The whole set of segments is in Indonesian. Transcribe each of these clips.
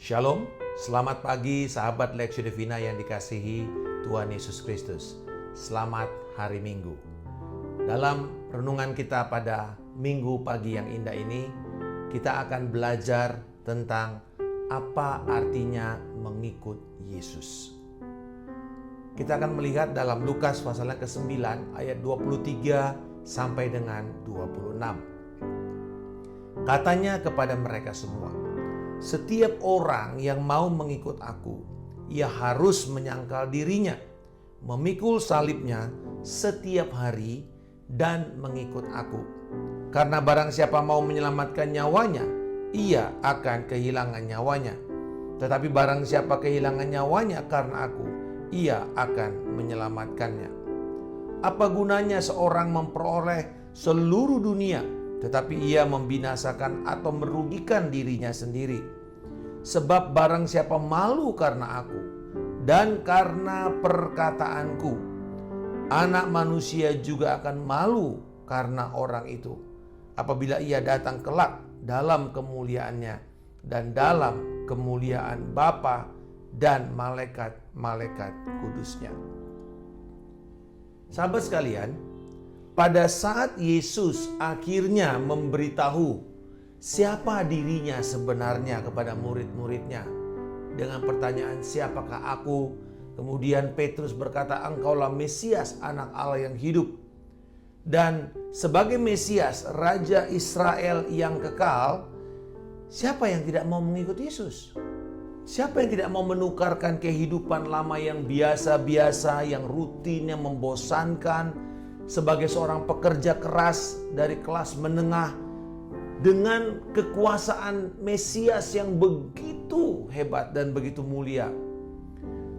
Shalom, selamat pagi sahabat Lexio Divina yang dikasihi Tuhan Yesus Kristus. Selamat hari Minggu. Dalam renungan kita pada Minggu pagi yang indah ini, kita akan belajar tentang apa artinya mengikut Yesus. Kita akan melihat dalam Lukas pasal yang ke-9 ayat 23 sampai dengan 26. Katanya kepada mereka semua, setiap orang yang mau mengikut aku, ia harus menyangkal dirinya, memikul salibnya setiap hari dan mengikut aku. Karena barang siapa mau menyelamatkan nyawanya, ia akan kehilangan nyawanya. Tetapi barang siapa kehilangan nyawanya karena aku, ia akan menyelamatkannya. Apa gunanya seorang memperoleh seluruh dunia, tetapi ia membinasakan atau merugikan dirinya sendiri? Sebab barang siapa malu karena aku dan karena perkataanku, Anak Manusia juga akan malu karena orang itu, apabila ia datang kelak dalam kemuliaannya dan dalam kemuliaan Bapa dan malaikat-malaikat kudusnya. Sahabat sekalian, pada saat Yesus akhirnya memberitahu siapa dirinya sebenarnya kepada murid-muridnya dengan pertanyaan, siapakah aku? Kemudian Petrus berkata, engkaulah Mesias, anak Allah yang hidup. Dan sebagai Mesias, Raja Israel yang kekal, siapa yang tidak mau mengikut Yesus? Siapa yang tidak mau menukarkan kehidupan lama yang biasa-biasa, yang rutin, yang membosankan, sebagai seorang pekerja keras dari kelas menengah dengan kekuasaan Mesias yang begitu hebat dan begitu mulia?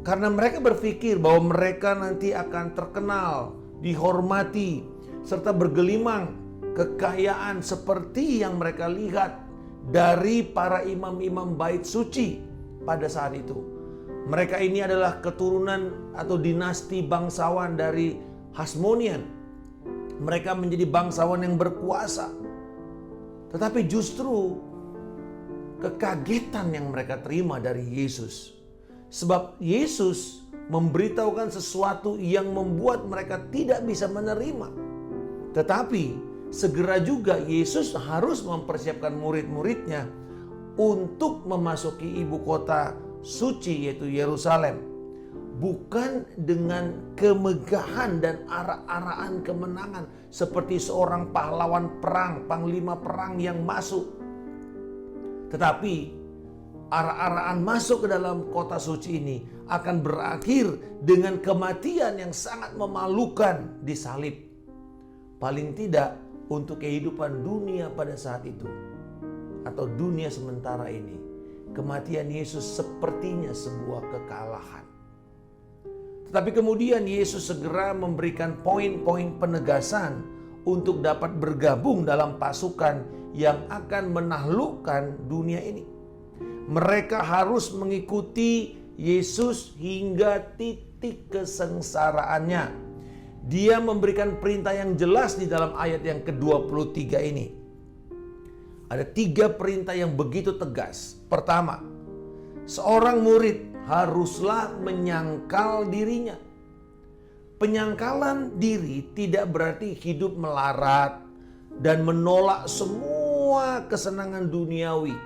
Karena mereka berpikir bahwa mereka nanti akan terkenal, dihormati, serta bergelimang kekayaan seperti yang mereka lihat dari para imam-imam bait suci pada saat itu. Mereka ini adalah keturunan atau dinasti bangsawan dari Hasmonean. Mereka menjadi bangsawan yang berkuasa. Tetapi justru kekagetan yang mereka terima dari Yesus. Sebab Yesus memberitahukan sesuatu yang membuat mereka tidak bisa menerima. Tetapi segera juga Yesus harus mempersiapkan murid-muridnya untuk memasuki ibu kota suci, yaitu Yerusalem. Bukan dengan kemegahan dan arak-arakan kemenangan seperti seorang pahlawan perang, panglima perang yang masuk. Tetapi arak-arakan masuk ke dalam kota suci ini akan berakhir dengan kematian yang sangat memalukan di salib. Paling tidak untuk kehidupan dunia pada saat itu, atau dunia sementara ini, kematian Yesus sepertinya sebuah kekalahan. Tetapi kemudian Yesus segera memberikan poin-poin penegasan untuk dapat bergabung dalam pasukan yang akan menaklukkan dunia ini. Mereka harus mengikuti Yesus hingga titik kesengsaraannya. Dia memberikan perintah yang jelas di dalam ayat yang ke-23 ini. Ada 3 perintah yang begitu tegas. Pertama, seorang murid haruslah menyangkal dirinya. Penyangkalan diri tidak berarti hidup melarat dan menolak semua kesenangan duniawi.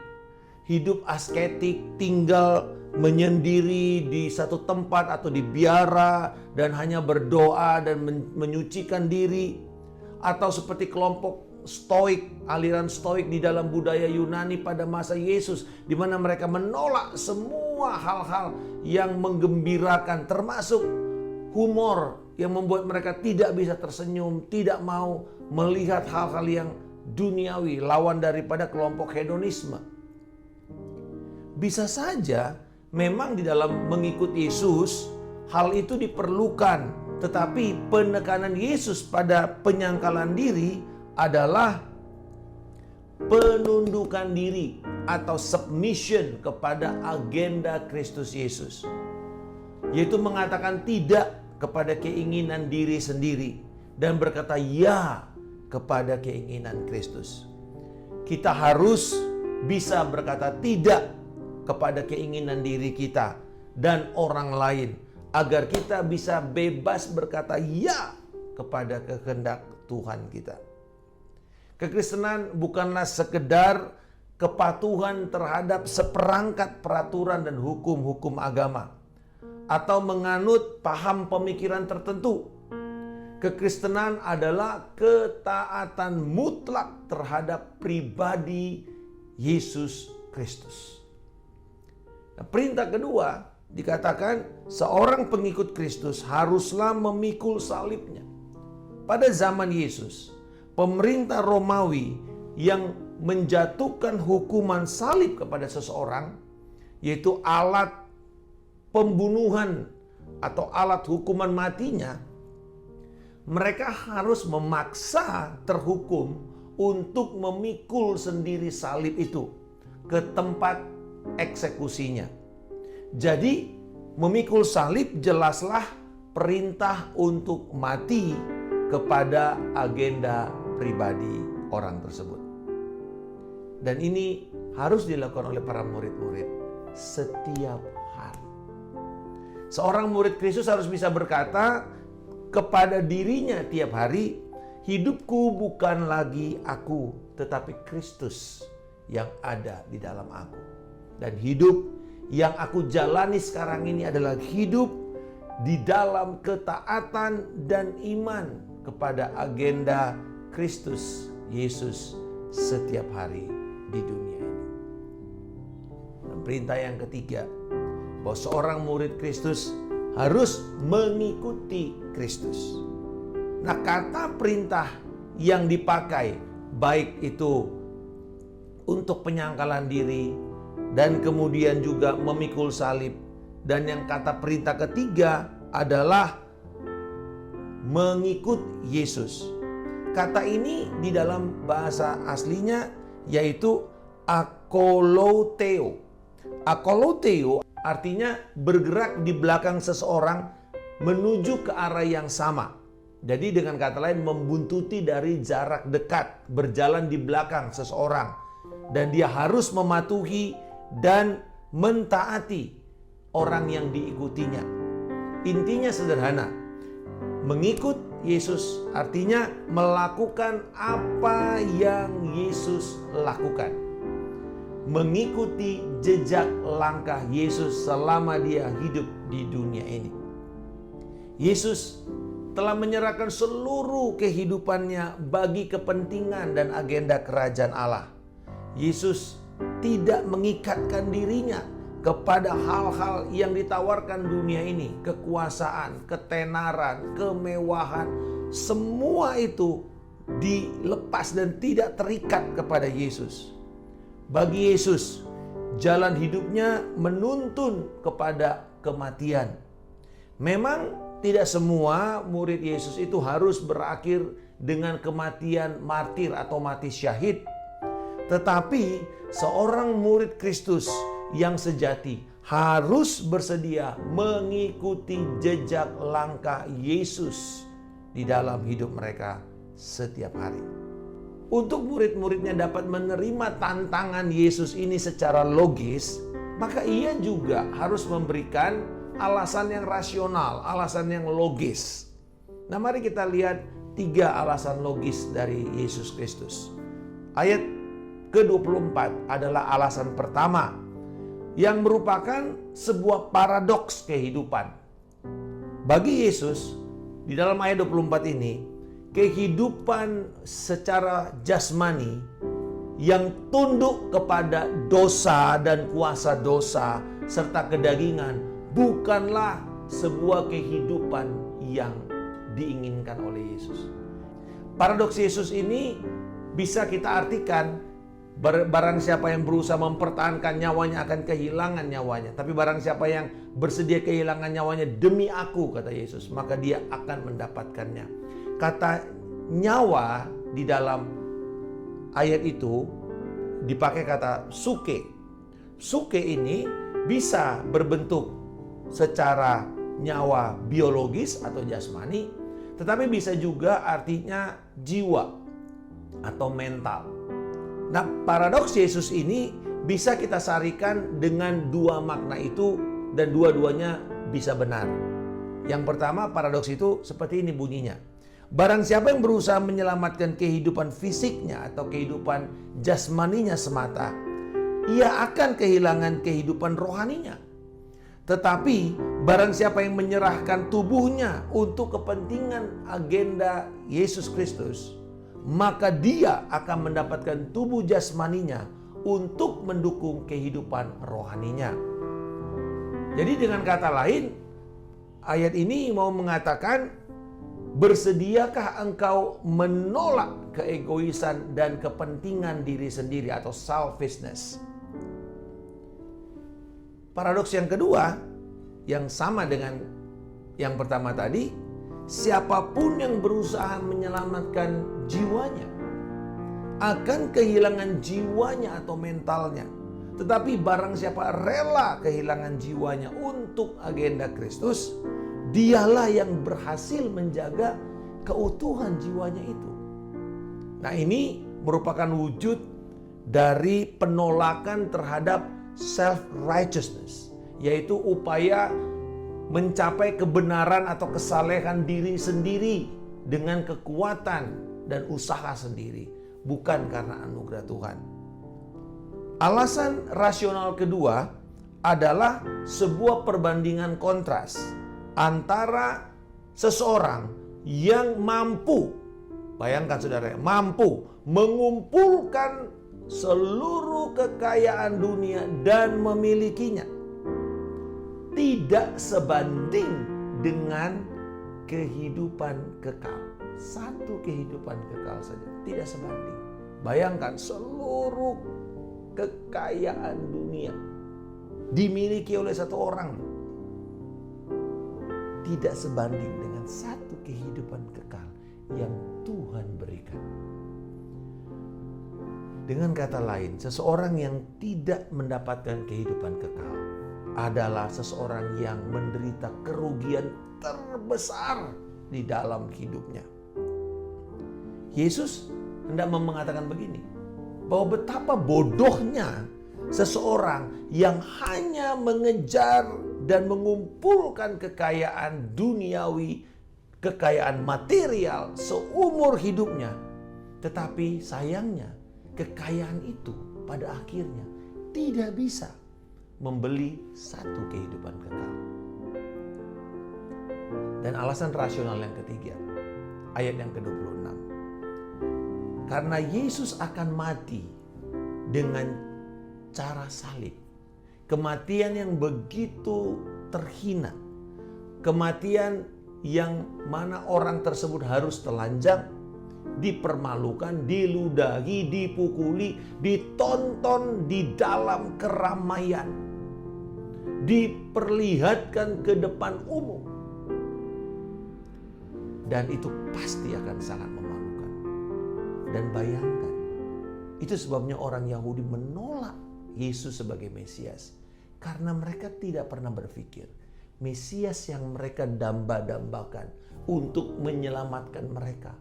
Hidup asketik, tinggal menyendiri di satu tempat atau di biara dan hanya berdoa dan menyucikan diri. Atau seperti kelompok Stoik, aliran Stoik di dalam budaya Yunani pada masa Yesus, di mana mereka menolak semua hal-hal yang menggembirakan, termasuk humor yang membuat mereka tidak bisa tersenyum, tidak mau melihat hal-hal yang duniawi, lawan daripada kelompok hedonisme. Bisa saja memang di dalam mengikut Yesus hal itu diperlukan, tetapi penekanan Yesus pada penyangkalan diri adalah penundukan diri atau submission kepada agenda Kristus Yesus, yaitu mengatakan tidak kepada keinginan diri sendiri dan berkata ya kepada keinginan Kristus. Kita harus bisa berkata tidak kepada keinginan diri kita dan orang lain, agar kita bisa bebas berkata ya kepada kehendak Tuhan kita. Kekristenan bukanlah sekedar kepatuhan terhadap seperangkat peraturan dan hukum-hukum agama, atau menganut paham pemikiran tertentu. Kekristenan adalah ketaatan mutlak terhadap pribadi Yesus Kristus. Nah, perintah kedua dikatakan seorang pengikut Kristus haruslah memikul salibnya. Pada zaman Yesus, pemerintah Romawi yang menjatuhkan hukuman salib kepada seseorang, yaitu alat pembunuhan atau alat hukuman matinya, mereka harus memaksa terhukum untuk memikul sendiri salib itu ke tempat eksekusinya. Jadi, memikul salib jelaslah perintah untuk mati kepada agenda pribadi orang tersebut. Dan ini harus dilakukan oleh para murid-murid setiap hari. Seorang murid Kristus harus bisa berkata kepada dirinya tiap hari, hidupku bukan lagi aku, tetapi Kristus yang ada di dalam aku. Dan hidup yang aku jalani sekarang ini adalah hidup di dalam ketaatan dan iman kepada agenda Kristus Yesus setiap hari di dunia ini. Dan perintah yang ketiga, bahwa seorang murid Kristus harus mengikuti Kristus. Nah, kata perintah yang dipakai, baik itu untuk penyangkalan diri dan kemudian juga memikul salib, dan yang kata perintah ketiga adalah mengikut Yesus. Kata ini di dalam bahasa aslinya yaitu akoloteo. Akoloteo artinya bergerak di belakang seseorang menuju ke arah yang sama. Jadi dengan kata lain membuntuti dari jarak dekat, berjalan di belakang seseorang. Dan dia harus mematuhi dan mentaati orang yang diikutinya. Intinya sederhana, mengikut Yesus artinya melakukan apa yang Yesus lakukan. Mengikuti jejak langkah Yesus selama dia hidup di dunia ini. Yesus telah menyerahkan seluruh kehidupannya bagi kepentingan dan agenda kerajaan Allah. Yesus tidak mengikatkan dirinya kepada hal-hal yang ditawarkan dunia ini, kekuasaan, ketenaran, kemewahan, semua itu dilepas dan tidak terikat kepada Yesus. Bagi Yesus, jalan hidupnya menuntun kepada kematian. Memang tidak semua murid Yesus itu harus berakhir dengan kematian martir atau mati syahid. Tetapi seorang murid Kristus yang sejati harus bersedia mengikuti jejak langkah Yesus di dalam hidup mereka setiap hari. Untuk murid-muridnya dapat menerima tantangan Yesus ini secara logis, maka ia juga harus memberikan alasan yang rasional, alasan yang logis. Nah, mari kita lihat 3 alasan logis dari Yesus Kristus. Ayat ke-24 adalah alasan pertama, yang merupakan sebuah paradoks kehidupan. Bagi Yesus, di dalam ayat 24 ini, kehidupan secara jasmani yang tunduk kepada dosa dan kuasa dosa serta kedagingan bukanlah sebuah kehidupan yang diinginkan oleh Yesus. Paradoks Yesus ini bisa kita artikan, barang siapa yang berusaha mempertahankan nyawanya akan kehilangan nyawanya. Tapi barang siapa yang bersedia kehilangan nyawanya demi aku, kata Yesus, maka dia akan mendapatkannya. Kata nyawa di dalam ayat itu dipakai kata suke. Suke ini bisa berbentuk secara nyawa biologis atau jasmani, tetapi bisa juga artinya jiwa atau mental. Nah, paradoks Yesus ini bisa kita sarikan dengan dua makna itu dan dua-duanya bisa benar. Yang pertama, paradoks itu seperti ini bunyinya. Barang siapa yang berusaha menyelamatkan kehidupan fisiknya atau kehidupan jasmaninya semata, ia akan kehilangan kehidupan rohaninya. Tetapi barang siapa yang menyerahkan tubuhnya untuk kepentingan agenda Yesus Kristus, maka dia akan mendapatkan tubuh jasmaninya untuk mendukung kehidupan rohaninya. Jadi dengan kata lain, ayat ini mau mengatakan, bersediakah engkau menolak keegoisan dan kepentingan diri sendiri atau selfishness? Paradoks yang kedua, yang sama dengan yang pertama tadi, siapapun yang berusaha menyelamatkan jiwanya akan kehilangan jiwanya atau mentalnya. Tetapi barang siapa rela kehilangan jiwanya untuk agenda Kristus, dialah yang berhasil menjaga keutuhan jiwanya itu. Nah, ini merupakan wujud dari penolakan terhadap self-righteousness, yaitu upaya mencapai kebenaran atau kesalehan diri sendiri dengan kekuatan dan usaha sendiri, bukan karena anugerah Tuhan. Alasan rasional kedua adalah sebuah perbandingan kontras antara seseorang yang mampu, bayangkan saudara, mampu mengumpulkan seluruh kekayaan dunia dan memilikinya, tidak sebanding dengan kehidupan kekal. Satu kehidupan kekal saja, tidak sebanding. Bayangkan seluruh kekayaan dunia dimiliki oleh satu orang, tidak sebanding dengan satu kehidupan kekal yang Tuhan berikan. Dengan kata lain, seseorang yang tidak mendapatkan kehidupan kekal adalah seseorang yang menderita kerugian terbesar di dalam hidupnya. Yesus hendak mengatakan begini, bahwa betapa bodohnya seseorang yang hanya mengejar dan mengumpulkan kekayaan duniawi, kekayaan material seumur hidupnya. Tetapi sayangnya, kekayaan itu pada akhirnya tidak bisa membeli satu kehidupan kekal. Dan alasan rasional yang ketiga, ayat yang ke-26. Karena Yesus akan mati dengan cara salib. Kematian yang begitu terhina. Kematian yang mana orang tersebut harus telanjang, dipermalukan, diludahi, dipukuli, ditonton di dalam keramaian, diperlihatkan ke depan umum. Dan itu pasti akan sangat memalukan. Dan bayangkan, itu sebabnya orang Yahudi menolak Yesus sebagai Mesias. Karena mereka tidak pernah berpikir Mesias yang mereka damba-dambakan untuk menyelamatkan mereka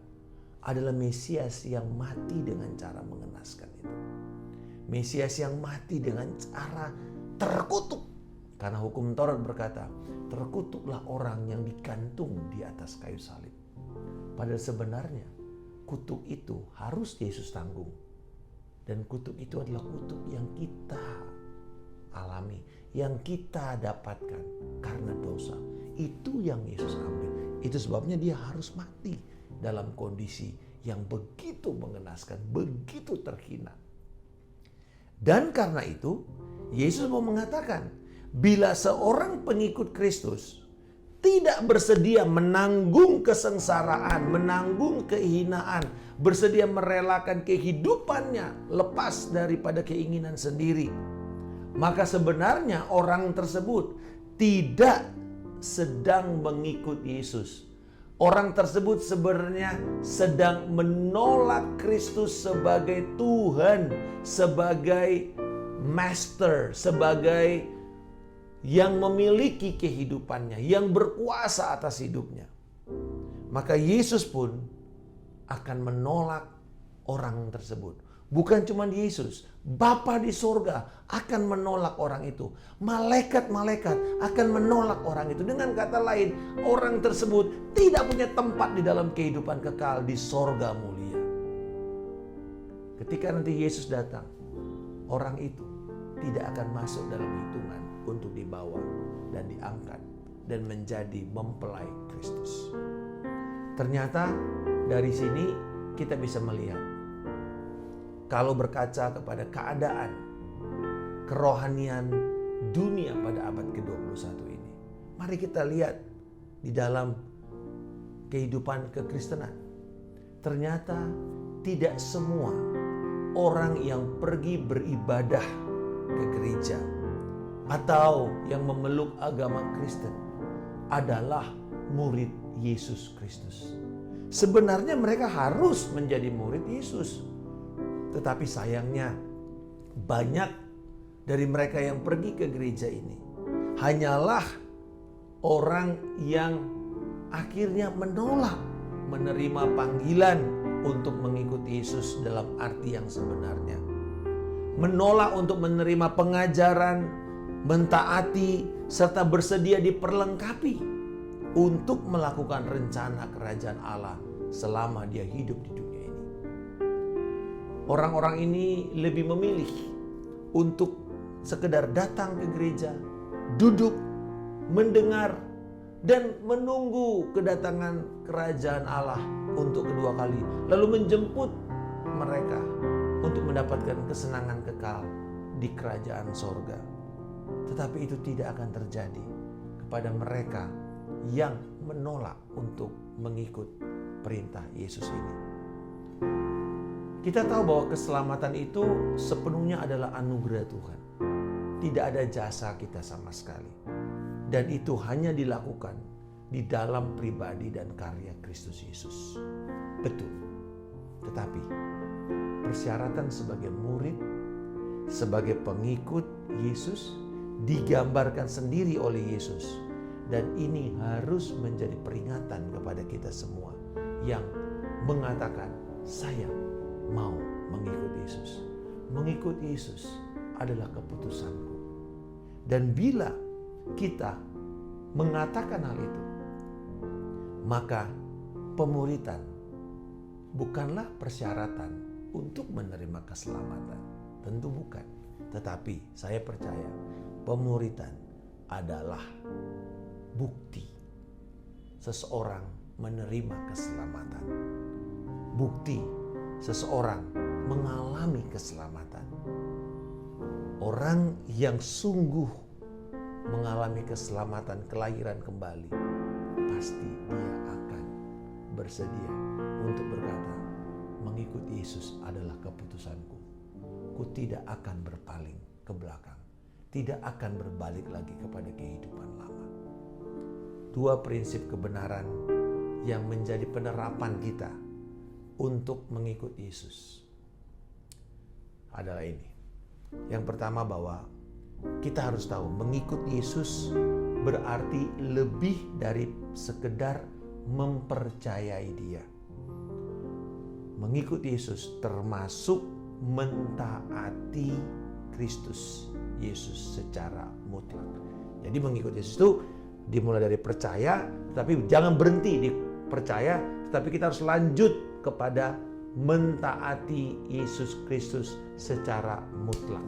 adalah Mesias yang mati dengan cara mengenaskan itu. Mesias yang mati dengan cara terkutuk. Karena hukum Taurat berkata, terkutuklah orang yang digantung di atas kayu salib. Padahal sebenarnya kutuk itu harus Yesus tanggung. Dan kutuk itu adalah kutuk yang kita alami, yang kita dapatkan karena dosa. Itu yang Yesus ambil. Itu sebabnya dia harus mati dalam kondisi yang begitu mengenaskan, begitu terhina. Dan karena itu, Yesus mau mengatakan, bila seorang pengikut Kristus tidak bersedia menanggung kesengsaraan, menanggung kehinaan, bersedia merelakan kehidupannya lepas daripada keinginan sendiri, maka sebenarnya orang tersebut tidak sedang mengikut Yesus. Orang tersebut sebenarnya sedang menolak Kristus sebagai Tuhan, sebagai Master, sebagai yang memiliki kehidupannya, yang berkuasa atas hidupnya. Maka Yesus pun akan menolak orang tersebut. Bukan cuma Yesus, Bapa di sorga akan menolak orang itu. Malaikat-malaikat akan menolak orang itu. Dengan kata lain, orang tersebut tidak punya tempat di dalam kehidupan kekal di sorga mulia. Ketika nanti Yesus datang, orang itu tidak akan masuk dalam hitungan untuk dibawa dan diangkat dan menjadi mempelai Kristus. Ternyata dari sini kita bisa melihat, kalau berkaca kepada keadaan kerohanian dunia pada abad ke-21 ini, mari kita lihat di dalam kehidupan kekristenan. Ternyata tidak semua orang yang pergi beribadah ke gereja atau yang memeluk agama Kristen adalah murid Yesus Kristus. Sebenarnya mereka harus menjadi murid Yesus. Tetapi sayangnya banyak dari mereka yang pergi ke gereja ini hanyalah orang yang akhirnya menolak menerima panggilan untuk mengikuti Yesus dalam arti yang sebenarnya. Menolak untuk menerima pengajaran, mentaati, serta bersedia diperlengkapi untuk melakukan rencana kerajaan Allah selama dia hidup di dunia. Orang-orang ini lebih memilih untuk sekedar datang ke gereja, duduk, mendengar, dan menunggu kedatangan kerajaan Allah untuk kedua kali. Lalu menjemput mereka untuk mendapatkan kesenangan kekal di kerajaan sorga. Tetapi itu tidak akan terjadi kepada mereka yang menolak untuk mengikut perintah Yesus ini. Kita tahu bahwa keselamatan itu sepenuhnya adalah anugerah Tuhan. Tidak ada jasa kita sama sekali. Dan itu hanya dilakukan di dalam pribadi dan karya Kristus Yesus. Betul. Tetapi persyaratan sebagai murid, sebagai pengikut Yesus digambarkan sendiri oleh Yesus. Dan ini harus menjadi peringatan kepada kita semua yang mengatakan, saya mau mengikut Yesus. Mengikut Yesus adalah keputusanku. Dan bila kita mengatakan hal itu, maka pemuritan bukanlah persyaratan untuk menerima keselamatan. Tentu bukan. Tetapi saya percaya pemuritan adalah bukti seseorang menerima keselamatan. Bukti seseorang mengalami keselamatan. Orang yang sungguh mengalami keselamatan kelahiran kembali, pasti dia akan bersedia untuk berkata, mengikut Yesus adalah keputusanku. Ku tidak akan berpaling ke belakang, tidak akan berbalik lagi kepada kehidupan lama. Dua prinsip kebenaran yang menjadi penerapan kita untuk mengikut Yesus adalah ini. Yang pertama, bahwa kita harus tahu mengikut Yesus berarti lebih dari sekedar mempercayai Dia. Mengikut Yesus termasuk mentaati Kristus Yesus secara mutlak. Jadi mengikut Yesus itu dimulai dari percaya, tapi jangan berhenti di percaya, tetapi kita harus lanjut kepada mentaati Yesus Kristus secara mutlak.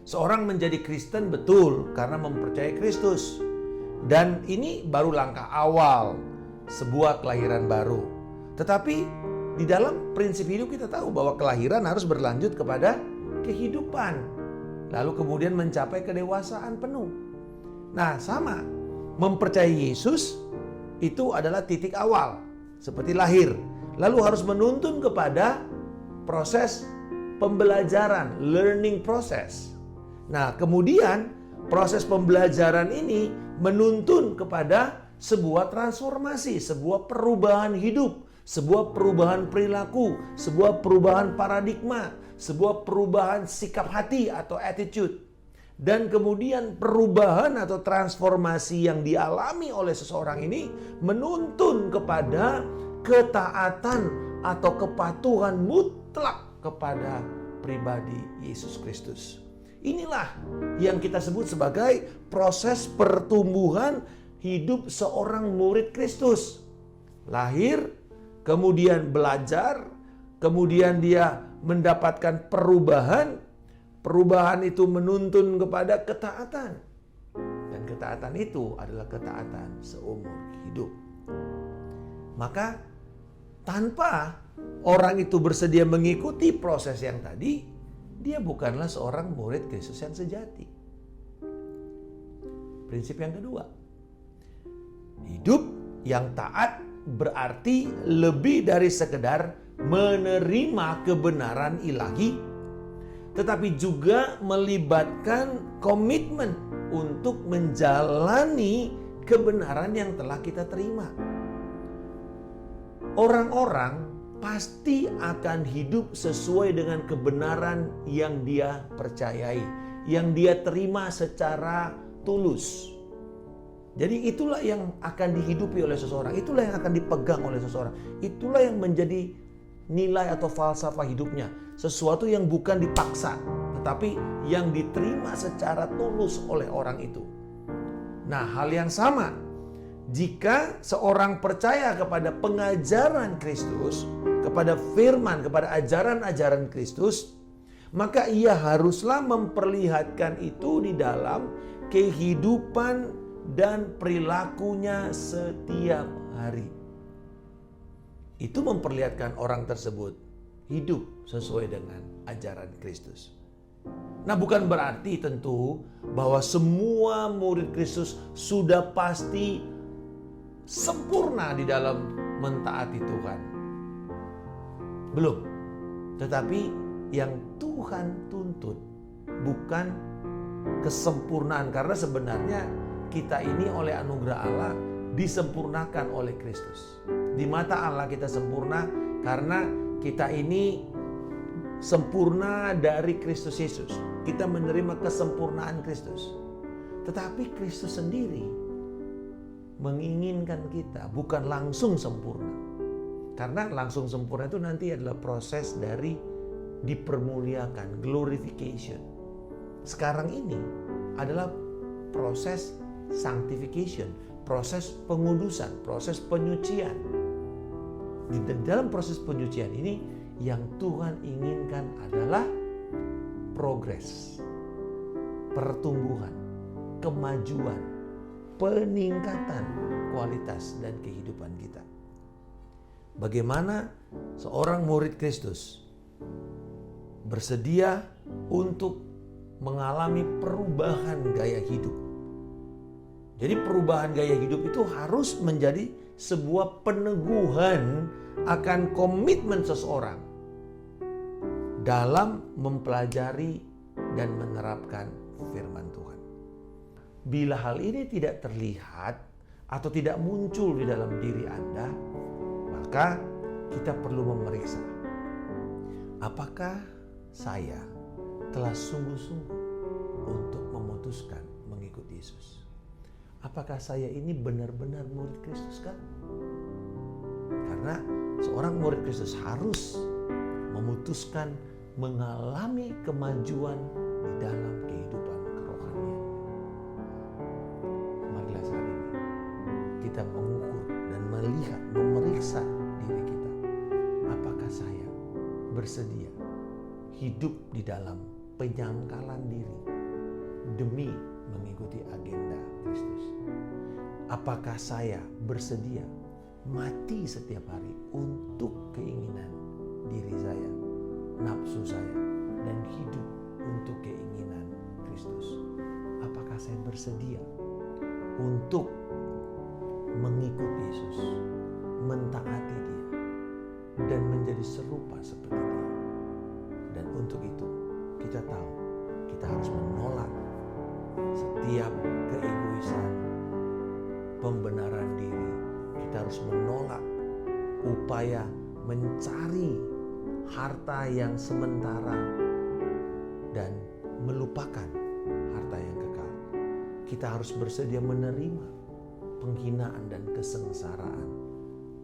Seorang menjadi Kristen betul karena mempercayai Kristus. Dan ini baru langkah awal sebuah kelahiran baru. Tetapi di dalam prinsip hidup kita tahu bahwa kelahiran harus berlanjut kepada kehidupan. Lalu kemudian mencapai kedewasaan penuh. Nah, sama. Mempercayai Yesus itu adalah titik awal. Seperti lahir. Lalu harus menuntun kepada proses pembelajaran, learning process. Nah, kemudian proses pembelajaran ini menuntun kepada sebuah transformasi, sebuah perubahan hidup, sebuah perubahan perilaku, sebuah perubahan paradigma, sebuah perubahan sikap hati atau attitude. Dan kemudian perubahan atau transformasi yang dialami oleh seseorang ini menuntun kepada ketaatan atau kepatuhan mutlak kepada pribadi Yesus Kristus. Inilah yang kita sebut sebagai proses pertumbuhan hidup seorang murid Kristus. Lahir, kemudian belajar, kemudian dia mendapatkan perubahan. Perubahan itu menuntun kepada ketaatan. Dan ketaatan itu adalah ketaatan seumur hidup. Maka tanpa orang itu bersedia mengikuti proses yang tadi, dia bukanlah seorang murid Kristus yang sejati. Prinsip yang kedua, hidup yang taat berarti lebih dari sekedar menerima kebenaran ilahi, tetapi juga melibatkan komitmen untuk menjalani kebenaran yang telah kita terima. Orang-orang pasti akan hidup sesuai dengan kebenaran yang dia percayai, yang dia terima secara tulus. Jadi itulah yang akan dihidupi oleh seseorang, itulah yang akan dipegang oleh seseorang, itulah yang menjadi nilai atau falsafah hidupnya. Sesuatu yang bukan dipaksa, tetapi yang diterima secara tulus oleh orang itu. Nah, hal yang sama jika seorang percaya kepada pengajaran Kristus, kepada firman, kepada ajaran-ajaran Kristus, maka ia haruslah memperlihatkan itu di dalam kehidupan dan perilakunya setiap hari. Itu memperlihatkan orang tersebut hidup sesuai dengan ajaran Kristus. Nah, bukan berarti tentu bahwa semua murid Kristus sudah pasti sempurna di dalam mentaati Tuhan. Belum. Tetapi yang Tuhan tuntut bukan kesempurnaan, karena sebenarnya kita ini oleh anugerah Allah disempurnakan oleh Kristus. Di mata Allah kita sempurna karena kita ini sempurna dari Kristus Yesus. Kita menerima kesempurnaan Kristus. Tetapi Kristus sendiri menginginkan kita bukan langsung sempurna. Karena langsung sempurna itu nanti adalah proses dari dipermuliakan, glorification. Sekarang ini adalah proses sanctification, proses pengudusan, proses penyucian. Di dalam proses penyucian ini yang Tuhan inginkan adalah progres, pertumbuhan, kemajuan, peningkatan kualitas dan kehidupan kita. Bagaimana seorang murid Kristus bersedia untuk mengalami perubahan gaya hidup. Jadi perubahan gaya hidup itu harus menjadi sebuah peneguhan akan komitmen seseorang dalam mempelajari dan menerapkan firman Tuhan. Bila hal ini tidak terlihat atau tidak muncul di dalam diri Anda, maka kita perlu memeriksa, apakah saya telah sungguh-sungguh untuk memutuskan mengikut Yesus? Apakah saya ini benar-benar murid Kristus kan? Karena seorang murid Kristus harus memutuskan mengalami kemajuan di dalam kehidupan kerohanian. Marilah saat ini kita mengukur dan melihat, memeriksa diri kita. Apakah saya bersedia hidup di dalam penyangkalan diri demi mengikuti agenda Kristus? Apakah saya bersedia mati setiap hari untuk keinginan diri saya, nafsu saya, dan hidup untuk keinginan Kristus? Apakah saya bersedia untuk mengikuti Yesus, mentaati Dia, dan menjadi serupa seperti Dia? Dan untuk itu kita tahu kita harus menolak setiap keegoisan, pembenaran diri. Kita harus menolak upaya mencari harta yang sementara dan melupakan harta yang kekal. Kita harus bersedia menerima penghinaan dan kesengsaraan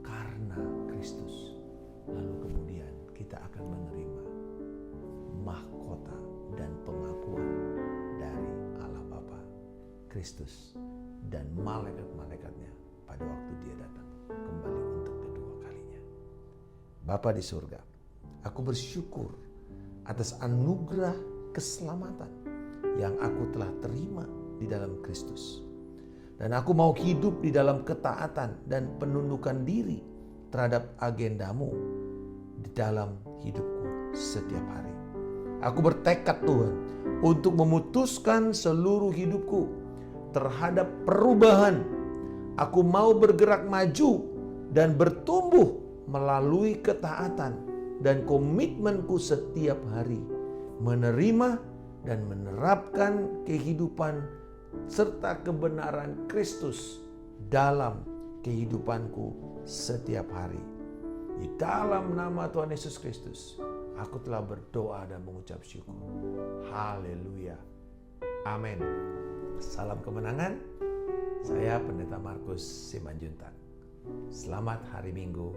karena Kristus. Lalu kemudian kita akan menerima Kristus dan malaikat-malaikatnya pada waktu dia datang kembali untuk kedua kalinya. Bapa di surga, aku bersyukur atas anugerah keselamatan yang aku telah terima di dalam Kristus. Dan aku mau hidup di dalam ketaatan dan penundukan diri terhadap agendamu di dalam hidupku setiap hari. Aku bertekad Tuhan untuk memutuskan seluruh hidupku terhadap perubahan. Aku mau bergerak maju dan bertumbuh melalui ketaatan dan komitmenku setiap hari menerima dan menerapkan kehidupan serta kebenaran Kristus dalam kehidupanku setiap hari. Di dalam nama Tuhan Yesus Kristus, aku telah berdoa dan mengucap syukur. Haleluya. Amin. Salam kemenangan. Saya Pendeta Markus Simanjuntak. Selamat hari Minggu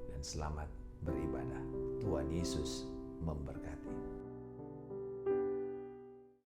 dan selamat beribadah. Tuhan Yesus memberkati.